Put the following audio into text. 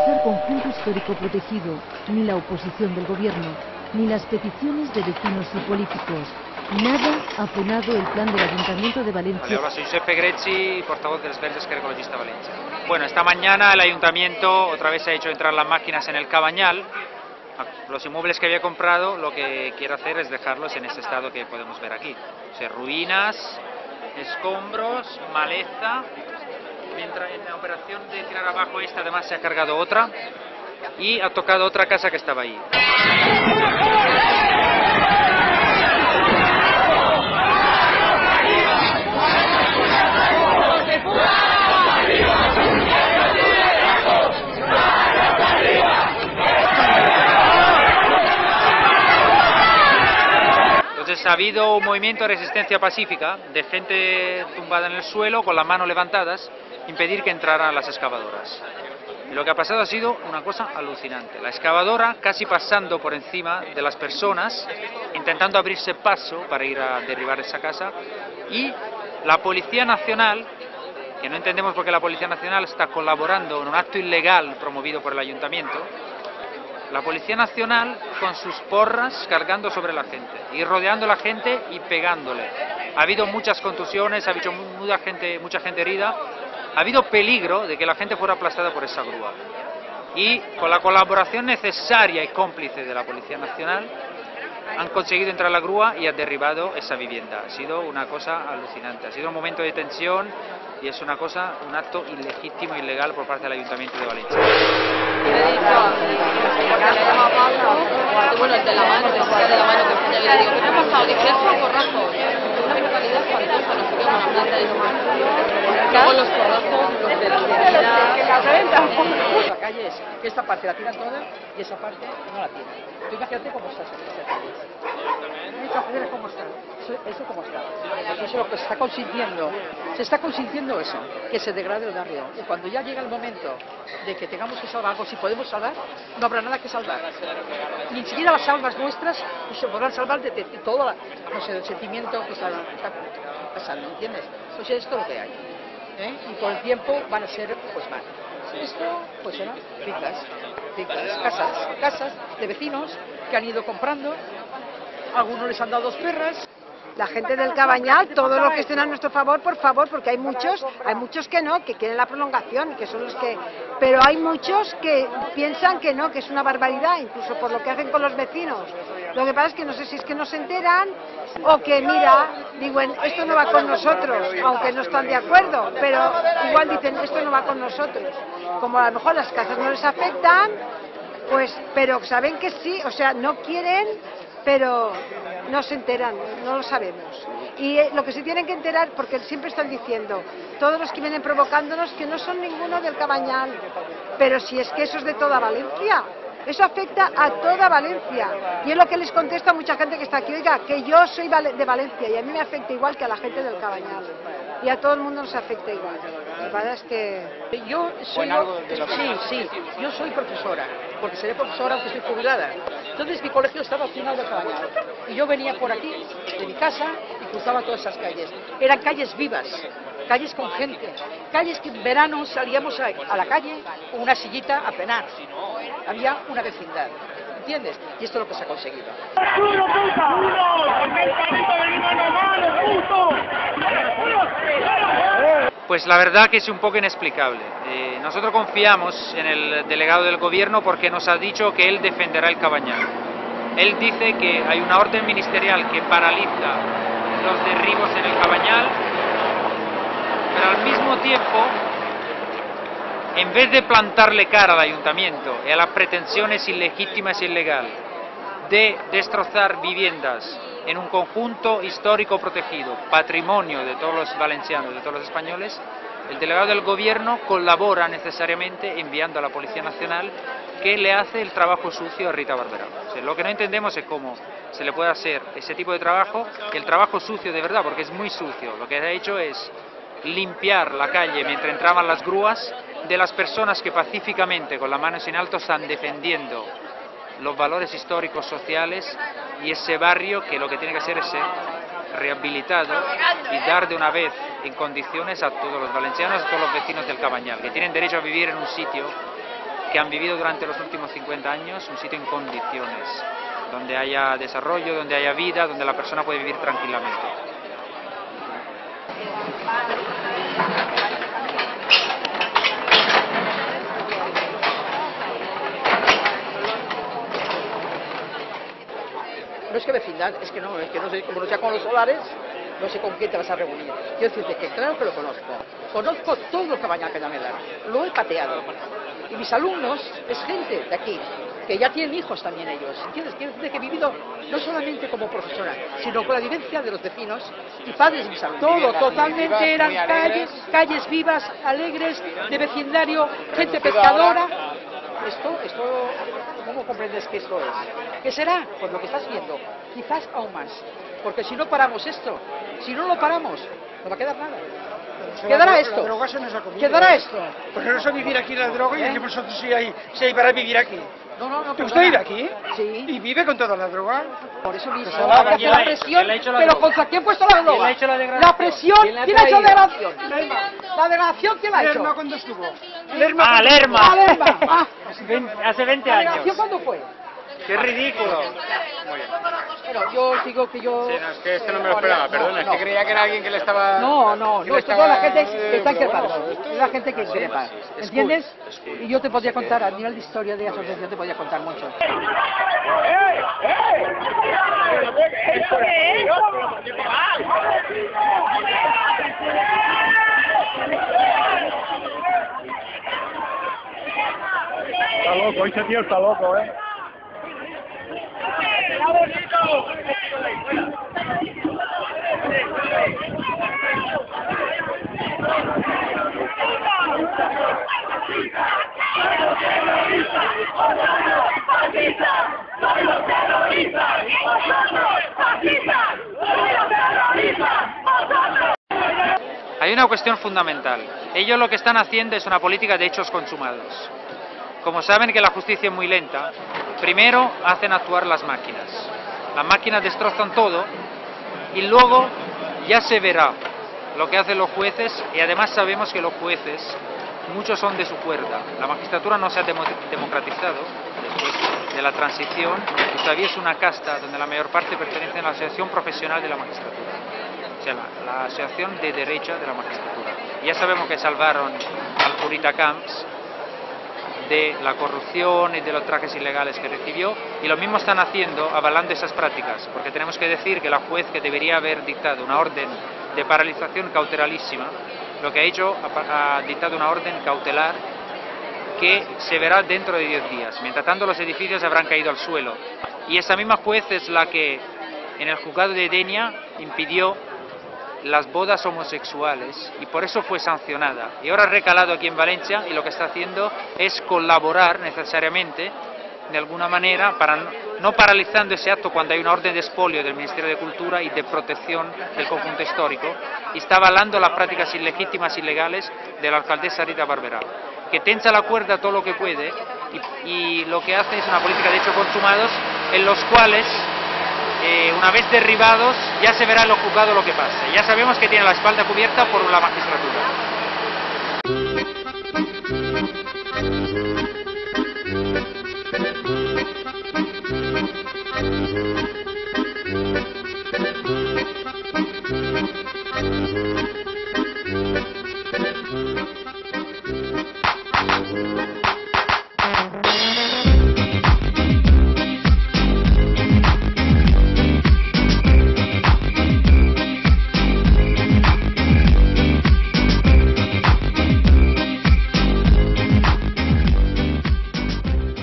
autorizar conjunto histórico protegido, ni la oposición del gobierno, ni las peticiones de vecinos y políticos. Nada ha frenado el plan del Ayuntamiento de Valencia. Vale, hola, soy Giuseppe Grezzi, portavoz de los Verdes Esquerra Ecologista Valencia. Bueno, esta mañana el Ayuntamiento otra vez ha hecho entrar las máquinas en el Cabanyal. Los inmuebles que había comprado, lo que quiero hacer es dejarlos en este estado que podemos ver aquí. O sea, ruinas, escombros, maleza. Mientras en la operación de tirar abajo esta, además se ha cargado otra y ha tocado otra casa que estaba ahí. Entonces ha habido un movimiento de resistencia pacífica de gente tumbada en el suelo con las manos levantadas, impedir que entraran las excavadoras. Y lo que ha pasado ha sido una cosa alucinante. La excavadora casi pasando por encima de las personas, intentando abrirse paso para ir a derribar esa casa, y la Policía Nacional, que no entendemos por qué la Policía Nacional está colaborando en un acto ilegal promovido por el Ayuntamiento, la Policía Nacional con sus porras cargando sobre la gente y rodeando a la gente y pegándole. Ha habido muchas contusiones, ha habido mucha gente herida, ha habido peligro de que la gente fuera aplastada por esa grúa. Y con la colaboración necesaria y cómplice de la Policía Nacional han conseguido entrar a la grúa y ha derribado esa vivienda. Ha sido una cosa alucinante, ha sido un momento de tensión y es una cosa, un acto ilegítimo e ilegal por parte del Ayuntamiento de Valencia. Bueno, el de la mano, que sea de la mano, que le digo, ¿qué me ha pasado? Dice, es un porrazo. Una localidad espantosa, no sé qué, una planta de luego los porrazos, los de la La calle es que esta parte la tiran toda y esa parte no la tiran. Tú imagínate cómo está esa calle. Fíjate cómo está. Eso cómo está. Eso es lo que se está consintiendo. Se está consintiendo eso, que se degrade el barrio. Y cuando ya llega el momento de que tengamos que salvar algo, si podemos salvar, no habrá nada que salvar. Ni siquiera las almas nuestras se podrán salvar de todo el sentimiento que está pasando, ¿entiendes? Pues esto es lo que hay. Y con el tiempo van a ser pues mal. Esto pues será fincas, casas de vecinos que han ido comprando, algunos les han dado 2 perras. La gente del Cabanyal, todo lo que estén a nuestro favor, por favor, porque hay muchos que no, que quieren la prolongación, que son los que, pero hay muchos que piensan que no, que es una barbaridad, incluso por lo que hacen con los vecinos. Lo que pasa es que no sé si es que no se enteran o que mira, digo, esto no va con nosotros, aunque no están de acuerdo, pero igual dicen, esto no va con nosotros. Como a lo mejor las casas no les afectan, pues, pero saben que sí, o sea, no quieren, pero no se enteran, no lo sabemos. Y lo que se tienen que enterar, porque siempre están diciendo, todos los que vienen provocándonos, que no son ninguno del Cabanyal, pero si es que eso es de toda Valencia. Eso afecta a toda Valencia. Y es lo que les contesta a mucha gente que está aquí. Oiga, que yo soy de Valencia y a mí me afecta igual que a la gente del Cabanyal. Y a todo el mundo nos afecta igual. La verdad es que... Yo soy... Sí, yo soy profesora, porque seré profesora aunque estoy jubilada. Entonces mi colegio estaba al final del Cabanyal. Y yo venía por aquí, de mi casa, y cruzaba todas esas calles. Eran calles vivas, calles con gente, calles que en verano salíamos a la calle con una sillita a penar. Había una vecindad, ¿entiendes? Y esto es lo que se ha conseguido. Pues la verdad que es un poco inexplicable. Nosotros confiamos en el delegado del gobierno porque nos ha dicho que él defenderá el Cabanyal. Él dice que hay una orden ministerial que paraliza los derribos en el Cabanyal, pero al mismo tiempo, en vez de plantarle cara al ayuntamiento y a las pretensiones ilegítimas e ilegales de destrozar viviendas en un conjunto histórico protegido, patrimonio de todos los valencianos, de todos los españoles, el delegado del gobierno colabora necesariamente enviando a la Policía Nacional que le hace el trabajo sucio a Rita Barberá. O sea, lo que no entendemos es cómo se le puede hacer ese tipo de trabajo, y el trabajo sucio de verdad, porque es muy sucio. Lo que ha hecho es limpiar la calle mientras entraban las grúas de las personas que pacíficamente, con las manos en alto, están defendiendo los valores históricos, sociales y ese barrio que lo que tiene que hacer es ser rehabilitado y dar de una vez en condiciones a todos los valencianos, a todos los vecinos del Cabanyal, que tienen derecho a vivir en un sitio que han vivido durante los últimos 50 años un sitio en condiciones, donde haya desarrollo, donde haya vida, donde la persona puede vivir tranquilamente. No es que vecindad, es que no sé, como no sea con los solares, no sé con quién te vas a reunir. Quiero decirte que claro que lo conozco todo lo que baña a Peñamelar, lo he pateado. Y mis alumnos es gente de aquí, que ya tienen hijos también ellos, ¿entiendes? Quiero decirte que he vivido no solamente como profesora, sino con la vivencia de los vecinos y padres de mis alumnos. Todo, totalmente eran calles vivas, alegres, de vecindario, gente pescadora. Esto, ¿cómo comprendes que esto es? ¿Qué será? Pues lo que estás viendo, quizás aún más. Porque si no paramos esto, si no lo paramos, no va a quedar nada. Quedará esto. La droga se nos ha comido. Quedará esto. Pues no sé vivir aquí la droga y aquí vosotros sí hay para vivir aquí. No. ¿Usted vive aquí? Sí. ¿Y vive con toda la droga? Por eso mismo. ¿Quién La presión, pero ¿contra quién ha puesto la droga? ¿Quién ha hecho la degradación? La presión, ¿quién ha hecho la degradación? Lerma. La degradación, ¿quién la ha hecho? Lerma cuando estuvo. ¡Ah, Lerma! Ah, Lerma. Ah. Hace 20 ¿La años. degradación cuándo fue? ¡Qué ridículo! Bueno, yo digo que yo... Sí, no, es que esto no me lo esperaba, perdona, es que creía que era alguien que le estaba... No, esto es toda la gente que está increpada, es la gente que increpa, ¿entiendes? Y yo te podría contar, a nivel de historia de asociación te podría contar mucho. Está loco, ese tío está loco, ¿eh? Hay una cuestión fundamental. Ellos lo que están haciendo es una política de hechos consumados. Como saben que la justicia es muy lenta, primero hacen actuar las máquinas. Las máquinas destrozan todo y luego ya se verá lo que hacen los jueces, y además sabemos que los jueces, muchos son de su cuerda. La magistratura no se ha democratizado después de la transición y todavía es una casta donde la mayor parte pertenece a la asociación profesional de la magistratura, o sea, la asociación de derecha de la magistratura. Y ya sabemos que salvaron al Zurita Camps de la corrupción y de los trajes ilegales que recibió, y lo mismo están haciendo avalando esas prácticas, porque tenemos que decir que la juez que debería haber dictado una orden de paralización cautelarísima, lo que ha hecho ha dictado una orden cautelar que se verá dentro de 10 días. Mientras tanto los edificios habrán caído al suelo, y esa misma juez es la que en el juzgado de Denia impidió las bodas homosexuales y por eso fue sancionada, y ahora ha recalado aquí en Valencia y lo que está haciendo es colaborar necesariamente de alguna manera, para no paralizando ese acto cuando hay una orden de expolio del Ministerio de Cultura y de protección del conjunto histórico, y está avalando las prácticas ilegítimas y ilegales de la alcaldesa Rita Barberá, que tensa la cuerda todo lo que puede y lo que hace es una política de hechos consumados en los cuales una vez derribados ya se verá en los juzgados lo que pasa. Ya sabemos que tiene la espalda cubierta por la magistratura.